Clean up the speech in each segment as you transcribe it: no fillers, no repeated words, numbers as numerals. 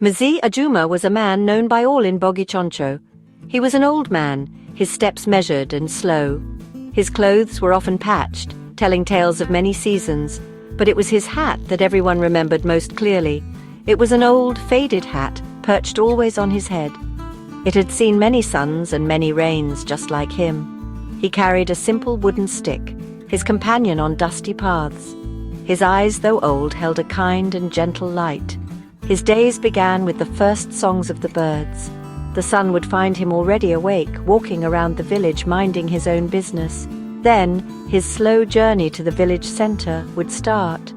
Mzee Ajuma was a man known by all in Bogichoncho. He was an old man, his steps measured and slow. His clothes were often patched, telling tales of many seasons, but it was his hat that everyone remembered most clearly. It was an old, faded hat, perched always on his head. It had seen many suns and many rains, just like him. He carried a simple wooden stick, his companion on dusty paths. His eyes, though old, held a kind and gentle light. His days began with the first songs of the birds. The sun would find him already awake, walking around the village, minding his own business. Then, his slow journey to the village center would start.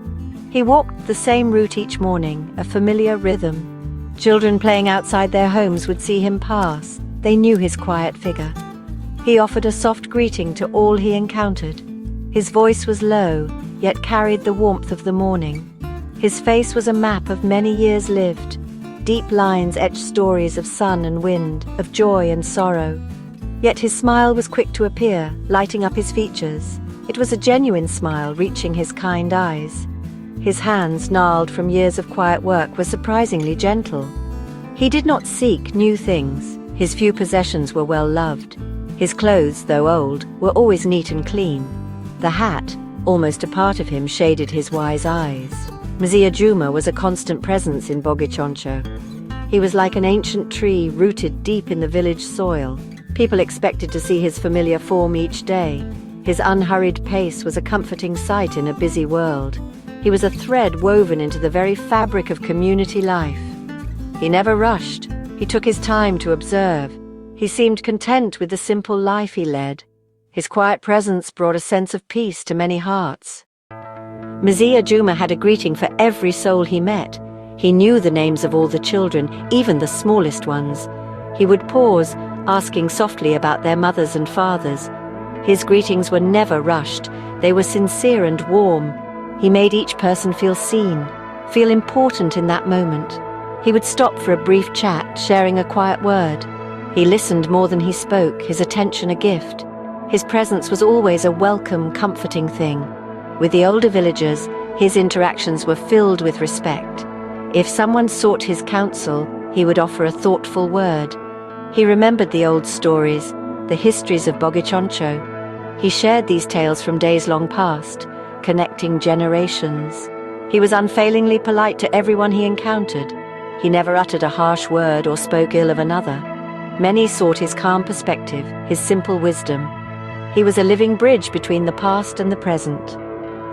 He walked the same route each morning, a familiar rhythm. Children playing outside their homes would see him pass. They knew his quiet figure. He offered a soft greeting to all he encountered. His voice was low, yet carried the warmth of the morning. His face was a map of many years lived. Deep lines etched stories of sun and wind, of joy and sorrow. Yet his smile was quick to appear, lighting up his features. It was a genuine smile reaching his kind eyes. His hands, gnarled from years of quiet work, were surprisingly gentle. He did not seek new things. His few possessions were well loved. His clothes, though old, were always neat and clean. The hat, almost a part of him, shaded his wise eyes. Mzee Ajuma was a constant presence in Bogichoncho. He was like an ancient tree rooted deep in the village soil. People expected to see his familiar form each day. His unhurried pace was a comforting sight in a busy world. He was a thread woven into the very fabric of community life. He never rushed. He took his time to observe. He seemed content with the simple life he led. His quiet presence brought a sense of peace to many hearts. Mzee Ajuma had a greeting for every soul he met. He knew the names of all the children, even the smallest ones. He would pause, asking softly about their mothers and fathers. His greetings were never rushed. They were sincere and warm. He made each person feel seen, feel important in that moment. He would stop for a brief chat, sharing a quiet word. He listened more than he spoke, his attention a gift. His presence was always a welcome, comforting thing. With the older villagers, his interactions were filled with respect. If someone sought his counsel, he would offer a thoughtful word. He remembered the old stories, the histories of Bogichoncho. He shared these tales from days long past, connecting generations. He was unfailingly polite to everyone he encountered. He never uttered a harsh word or spoke ill of another. Many sought his calm perspective, his simple wisdom. He was a living bridge between the past and the present.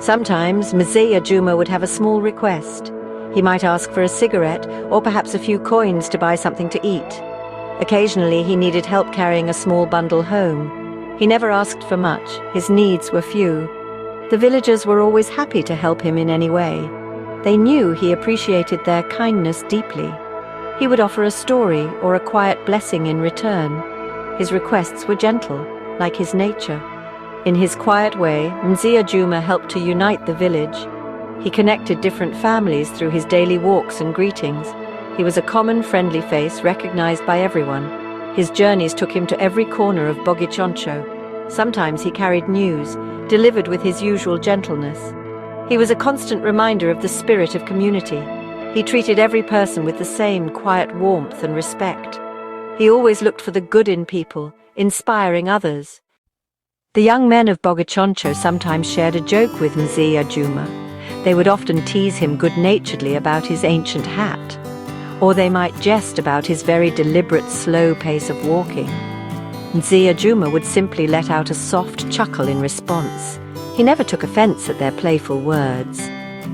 Sometimes Mzee Ajuma would have a small request. He might ask for a cigarette or perhaps a few coins to buy something to eat. Occasionally he needed help carrying a small bundle home. He never asked for much. His needs were few. The villagers were always happy to help him in any way. They knew he appreciated their kindness deeply. He would offer a story or a quiet blessing in return. His requests were gentle, like his nature. In his quiet way, Mzee Ajuma helped to unite the village. He connected different families through his daily walks and greetings. He was a common, friendly face recognized by everyone. His journeys took him to every corner of Bogichoncho. Sometimes he carried news, delivered with his usual gentleness. He was a constant reminder of the spirit of community. He treated every person with the same quiet warmth and respect. He always looked for the good in people, inspiring others. The young men of Bogichoncho sometimes shared a joke with Mzee Ajuma. They would often tease him good-naturedly about his ancient hat, or they might jest about his very deliberate, slow pace of walking. Mzee Ajuma would simply let out a soft chuckle in response. He never took offense at their playful words.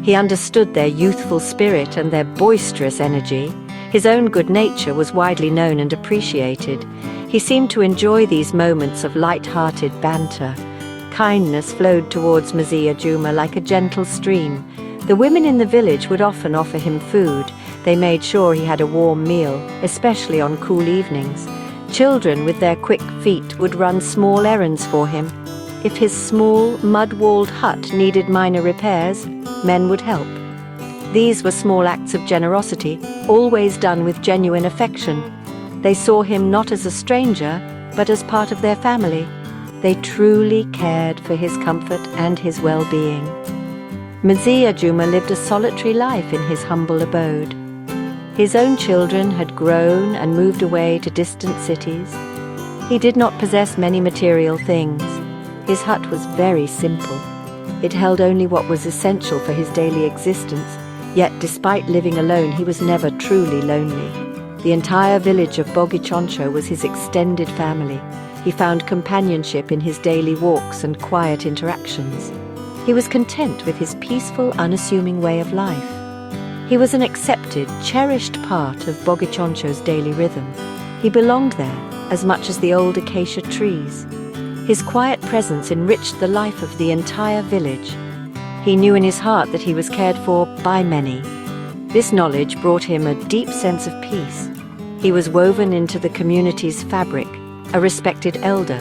He understood their youthful spirit and their boisterous energy. His own good nature was widely known and appreciated. He seemed to enjoy these moments of light-hearted banter. Kindness flowed towards Mzee Ajuma like a gentle stream. The women in the village would often offer him food. They made sure he had a warm meal, especially on cool evenings. Children with their quick feet would run small errands for him. If his small, mud-walled hut needed minor repairs, men would help. These were small acts of generosity, always done with genuine affection. They saw him not as a stranger, but as part of their family. They truly cared for his comfort and his well-being. Mzee Ajuma lived a solitary life in his humble abode. His own children had grown and moved away to distant cities. He did not possess many material things. His hut was very simple. It held only what was essential for his daily existence, yet despite living alone, he was never truly lonely. The entire village of Bogichoncho was his extended family. He found companionship in his daily walks and quiet interactions. He was content with his peaceful, unassuming way of life. He was an accepted, cherished part of Bogichoncho's daily rhythm. He belonged there as much as the old acacia trees. His quiet presence enriched the life of the entire village. He knew in his heart that he was cared for by many. This knowledge brought him a deep sense of peace. He was woven into the community's fabric, a respected elder.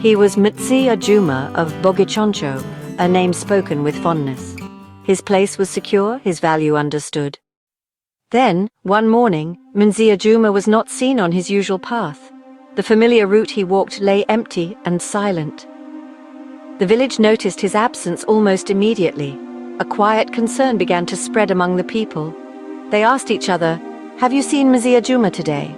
He was Mzee Ajuma of Bogichoncho, a name spoken with fondness. His place was secure, his value understood. Then, one morning, Mzee Ajuma was not seen on his usual path. The familiar route he walked lay empty and silent. The village noticed his absence almost immediately. A quiet concern began to spread among the people. They asked each other, "Have you seen Mzee Ajuma today?"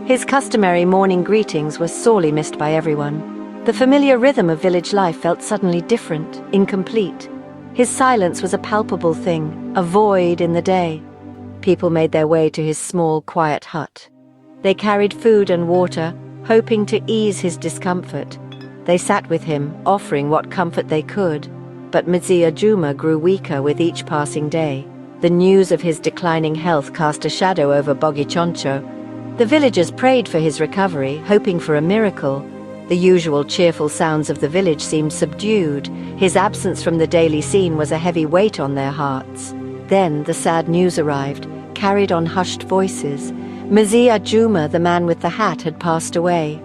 His customary morning greetings were sorely missed by everyone. The familiar rhythm of village life felt suddenly different, incomplete. His silence was a palpable thing, a void in the day. People made their way to his small, quiet hut. They carried food and water, hoping to ease his discomfort. They sat with him, offering what comfort they could. But Mzee Ajuma grew weaker with each passing day. The news of his declining health cast a shadow over Bogichoncho. The villagers prayed for his recovery, hoping for a miracle. The usual cheerful sounds of the village seemed subdued. His absence from the daily scene was a heavy weight on their hearts. Then the sad news arrived, carried on hushed voices. Mzee Ajuma, the man with the hat, had passed away.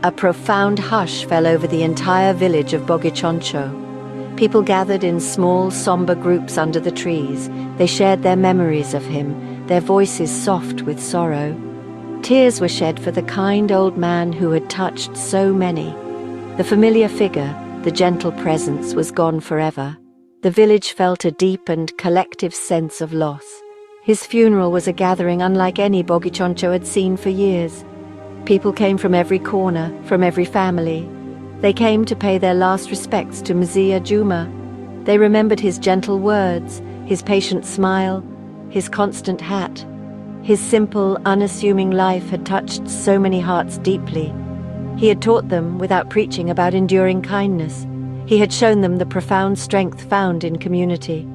A profound hush fell over the entire village of Bogichoncho. People gathered in small, somber groups under the trees. They shared their memories of him, their voices soft with sorrow. Tears were shed for the kind old man who had touched so many. The familiar figure, the gentle presence, was gone forever. The village felt a deep and collective sense of loss. His funeral was a gathering unlike any Bogichoncho had seen for years. People came from every corner, from every family. They came to pay their last respects to Mzee Ajuma. They remembered his gentle words, his patient smile, his constant hat. His simple, unassuming life had touched so many hearts deeply. He had taught them, without preaching, about enduring kindness. He had shown them the profound strength found in community.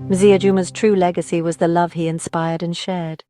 Mzee Ajuma's true legacy was the love he inspired and shared.